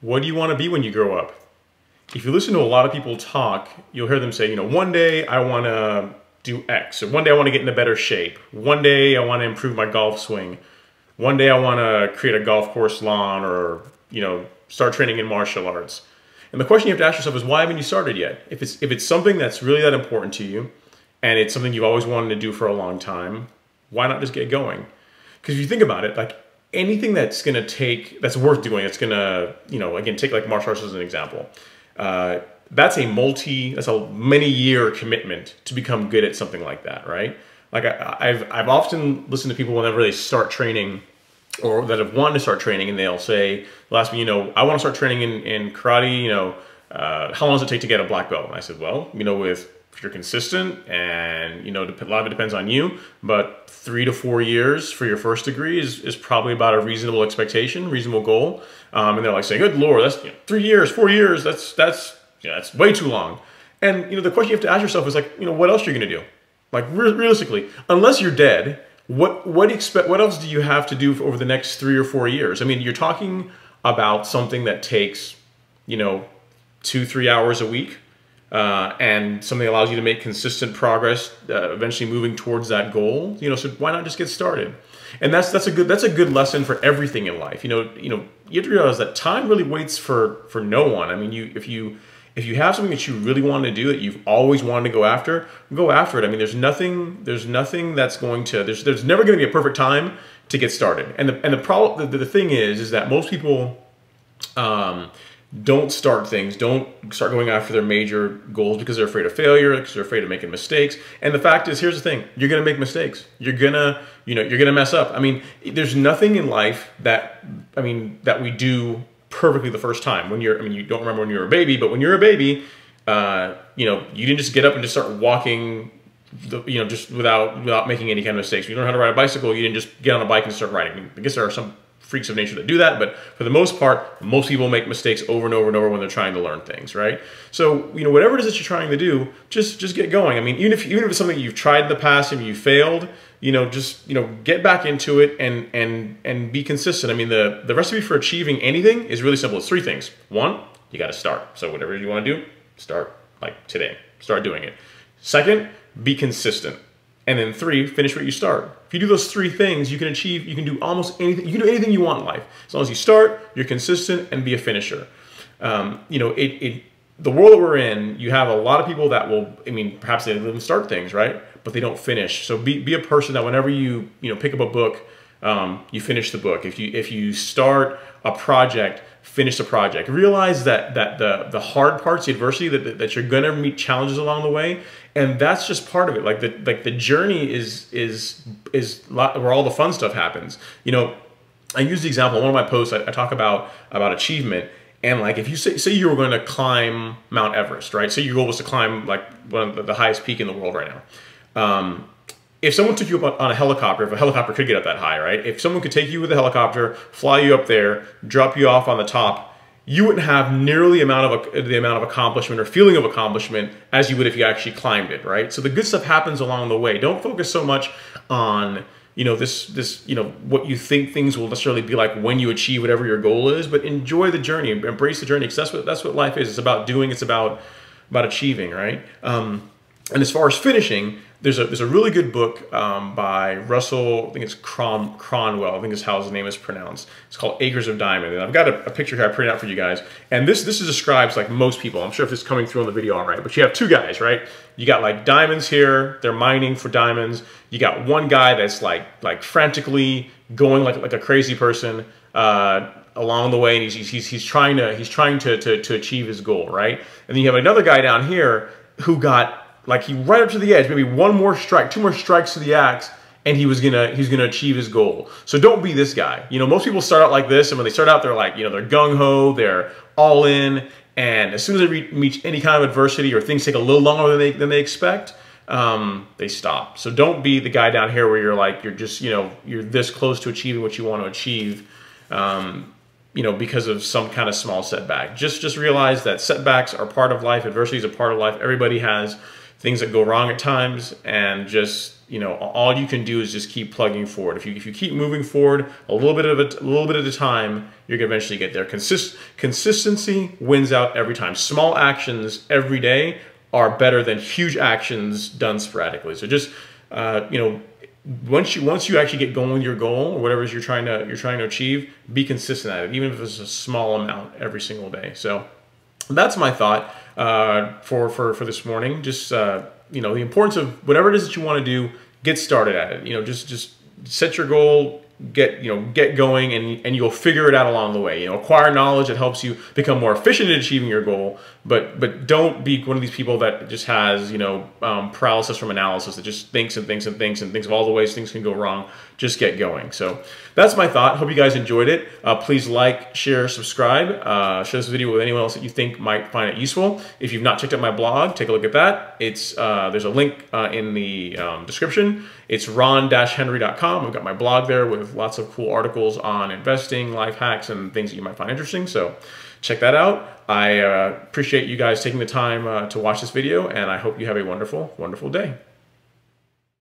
what do you want to be when you grow up? If you listen to a lot of people talk, you'll hear them say, you know, one day I want to do X, or one day I want to get into better shape. One day I want to improve my golf swing. One day I want to create a golf course lawn, or, you know, start training in martial arts. And the question you have to ask yourself is, why haven't you started yet? If it's something that's really that important to you, and it's something you've always wanted to do for a long time, why not just get going? Because if you think about it, like anything that's going to take, that's worth doing, it's going to, you know, again, take like martial arts as an example. That's a many year commitment to become good at something like that, right? Like I've often listened to people whenever they start training, or that have wanted to start training, and they'll say, they'll ask me, you know, I want to start training in karate, you know, how long does it take to get a black belt? And I said, well, you know, if you're consistent, and, you know, a lot of it depends on you, but 3 to 4 years for your first degree is probably about a reasonable expectation, reasonable goal. And they're like saying, good Lord, that's, you know, 3 years, 4 years, that's way too long. And, you know, the question you have to ask yourself is like, you know, what else are you going to do? Like realistically, unless you're dead, what else do you have to do over the next 3 or 4 years? I mean, you're talking about something that takes, you know, 2-3 hours a week, and something that allows you to make consistent progress, eventually moving towards that goal. You know, so why not just get started? And that's a good lesson for everything in life. You know, you have to realize that time really waits for no one. I mean, if you have something that you really want to do, that you've always wanted to go after it. I mean, there's nothing that's going to, there's never going to be a perfect time to get started. And the thing is that most people don't start going after their major goals because they're afraid of failure, because they're afraid of making mistakes. And the fact is, here's the thing: you're going to make mistakes. You're gonna mess up. I mean, there's nothing in life that we do perfectly the first time. You don't remember when you were a baby, but when you're a baby, you know, you didn't just get up and just start walking, just without making any kind of mistakes. When you learn how to ride a bicycle, you didn't just get on a bike and start riding. I guess there are some freaks of nature that do that, but for the most part, most people make mistakes over and over and over when they're trying to learn things, right? So, you know, whatever it is that you're trying to do, just get going. I mean, even if it's something you've tried in the past and you failed, just get back into it and be consistent. I mean, the recipe for achieving anything is really simple. It's 3 things. 1, you got to start. So whatever you want to do, start like today. Start doing it. 2, be consistent. And then 3, finish what you start. If you do those 3 things, you can do almost anything. You can do anything you want in life. As long as you start, you're consistent, and be a finisher. The world that we're in, you have a lot of people that will, perhaps they live and start things, right? But they don't finish. So be a person that whenever you pick up a book, you finish the book. If you start a project, finish the project. Realize that the hard parts, the adversity, that you're gonna meet challenges along the way, and that's just part of it. Like the journey is where all the fun stuff happens. I use the example in one of my posts. I talk about achievement, and like if you say you were going to climb Mount Everest, right? Say your goal was to climb like one of the highest peak in the world right now. If someone took you up on a helicopter, if a helicopter could get up that high, right? If someone could take you with a helicopter, fly you up there, drop you off on the top, you wouldn't have nearly the amount of accomplishment or feeling of accomplishment as you would if you actually climbed it, right? So the good stuff happens along the way. Don't focus so much on what you think things will necessarily be like when you achieve whatever your goal is, but enjoy the journey, embrace the journey, because that's what life is. It's about doing. It's about achieving, right? And as far as finishing, there's a really good book by Russell, I think it's Cronwell, I think is how his name is pronounced. It's called Acres of Diamond. And I've got a picture here I printed out for you guys. And this describes like most people. I'm sure if this is coming through on the video all right. But you have 2 guys, right? You got like diamonds here. They're mining for diamonds. You got one guy that's like frantically going like a crazy person along the way, and he's trying to achieve his goal, right? And then you have another guy down here who got like he right up to the edge, maybe 1 more strike, 2 more strikes to the axe, and he's gonna achieve his goal. So don't be this guy. Most people start out like this, and when they start out, they're like, they're gung-ho, they're all in, and as soon as they reach any kind of adversity or things take a little longer than they expect, they stop. So don't be the guy down here where you're like, you're just, you're this close to achieving what you want to achieve, because of some kind of small setback. Just realize that setbacks are part of life. Adversity is a part of life. Everybody has things that go wrong at times, and just, you know, all you can do is just keep plugging forward. If you keep moving forward a little bit at a time, you're gonna eventually get there. Consistency wins out every time. Small actions every day are better than huge actions done sporadically. So just you know, once you actually get going with your goal or whatever it is you're trying to achieve, be consistent at it, even if it's a small amount every single day. So that's my thought for this morning. Just you know, the importance of whatever it is that you want to do, get started at it. You know, just set your goal, get going, and you'll figure it out along the way. You know, acquire knowledge that helps you become more efficient in achieving your goal, but don't be one of these people that just has, you know, paralysis from analysis, that just thinks and thinks and thinks and thinks of all the ways things can go wrong. Just get going. So that's my thought. Hope you guys enjoyed it. Please like, share, subscribe, share this video with anyone else that you think might find it useful. If you've not checked out my blog, take a look at that. It's there's a link in the description. It's ron-henry.com. I've got my blog there with lots of cool articles on investing, life hacks, and things that you might find interesting. So check that out. I appreciate you guys taking the time to watch this video, and I hope you have a wonderful, wonderful day.